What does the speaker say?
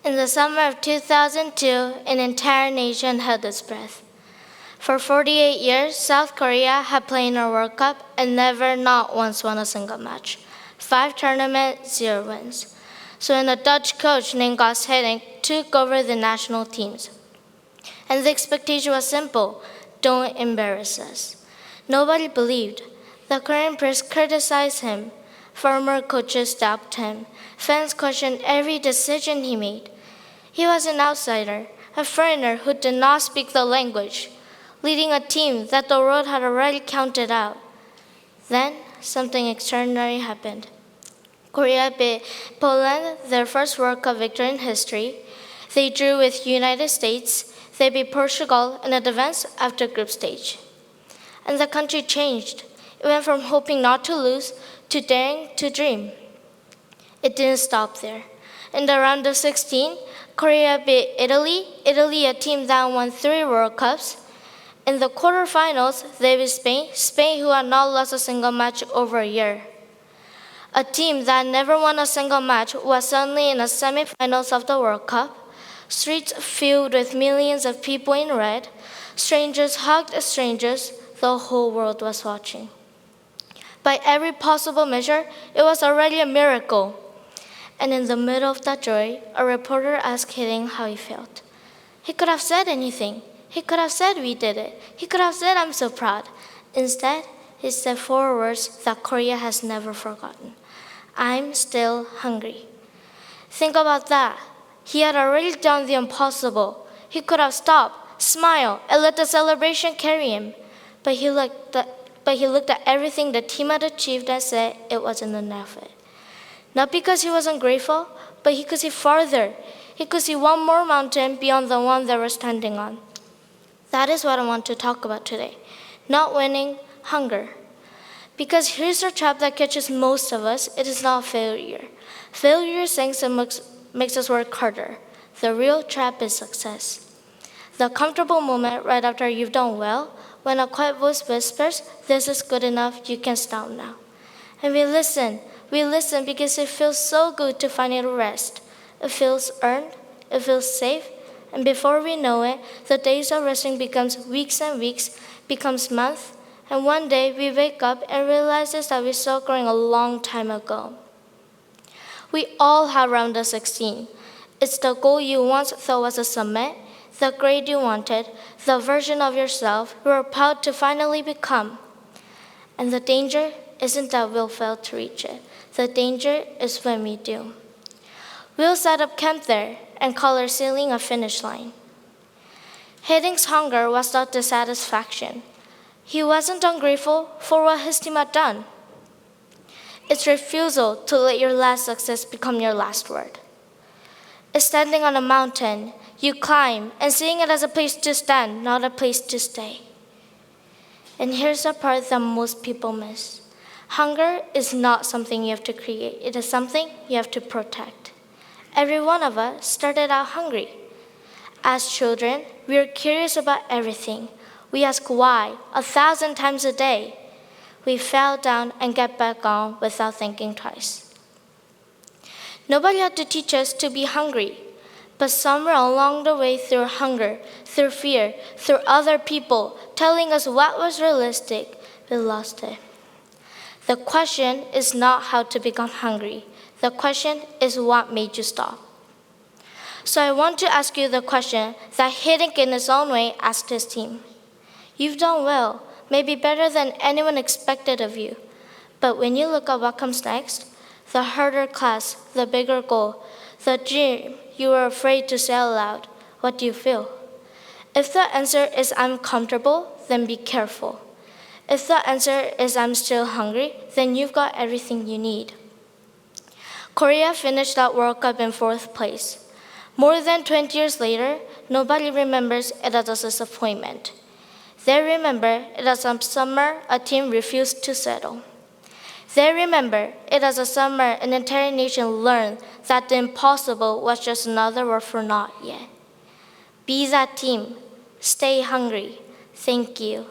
In the summer of 2002, an entire nation held its breath. For 48 years, South Korea had played in a World Cup and never, not once, won a single match. 5 tournaments, 0 wins. So when a Dutch coach named Gus Hiddink took over the national teams. And the expectation was simple: don't embarrass us. Nobody believed. The Korean press criticized him. Former coaches doubted him. Fans questioned every decision he made. He was an outsider, a foreigner who did not speak the language, leading a team that the world had already counted out. Then, something extraordinary happened. Korea beat Poland, their first World Cup victory in history. They drew with United States. They beat Portugal and advanced after group stage. And the country changed. It went from hoping not to lose to daring to dream. It didn't stop there. In the round of 16, Korea beat Italy, a team that won 3 World Cups. In the quarterfinals, they beat Spain who had not lost a single match over a year. A team that never won a single match was suddenly in the semifinals of the World Cup. Streets filled with millions of people in red. Strangers hugged strangers. The whole world was watching. By every possible measure, it was already a miracle. And in the middle of that joy, a reporter asked Hiddink how he felt. He could have said anything. He could have said, "We did it." He could have said, "I'm so proud." Instead, he said 4 words that Korea has never forgotten. "I'm still hungry." Think about that. He had already done the impossible. He could have stopped, smiled, and let the celebration carry him. But he looked at everything the team had achieved and said it wasn't enough. Not because he wasn't grateful, but he could see farther. He could see one more mountain beyond the one they were standing on. That is what I want to talk about today. Not winning, hunger. Because here's the trap that catches most of us: it is not failure. Failure sinks and makes us work harder. The real trap is success. The comfortable moment right after you've done well, when a quiet voice whispers, "This is good enough, you can stop now." And we listen because it feels so good to finally rest. It feels earned, it feels safe, and before we know it, the days of resting becomes weeks and weeks, becomes months, and one day we wake up and realize that we stopped growing a long time ago. We all have round of 16. It's the goal you once thought was a summit, the grade you wanted, the version of yourself you were proud to finally become. And the danger isn't that we'll fail to reach it. The danger is when we do. We'll set up camp there and call our ceiling a finish line. Hiddink's hunger was not dissatisfaction. He wasn't ungrateful for what his team had done. It's refusal to let your last success become your last word. It's standing on a mountain, you climb, and seeing it as a place to stand, not a place to stay. And here's the part that most people miss. Hunger is not something you have to create. It is something you have to protect. Every one of us started out hungry. As children, we are curious about everything. We ask why 1,000 times a day. We fell down and get back on without thinking twice. Nobody had to teach us to be hungry, but somewhere along the way, through hunger, through fear, through other people telling us what was realistic, we lost it. The question is not how to become hungry. The question is what made you stop. So I want to ask you the question that Hiddink in his own way asked his team. You've done well, maybe better than anyone expected of you. But when you look at what comes next, the harder class, the bigger goal, the dream you were afraid to say aloud, what do you feel? If the answer is I'm comfortable, then be careful. If the answer is I'm still hungry, then you've got everything you need. Korea finished that World Cup in 4th place. More than 20 years later, nobody remembers it as a disappointment. They remember it as a summer a team refused to settle. They remember it as a summer an entire nation learned that the impossible was just another word for not yet. Be that team. Stay hungry. Thank you.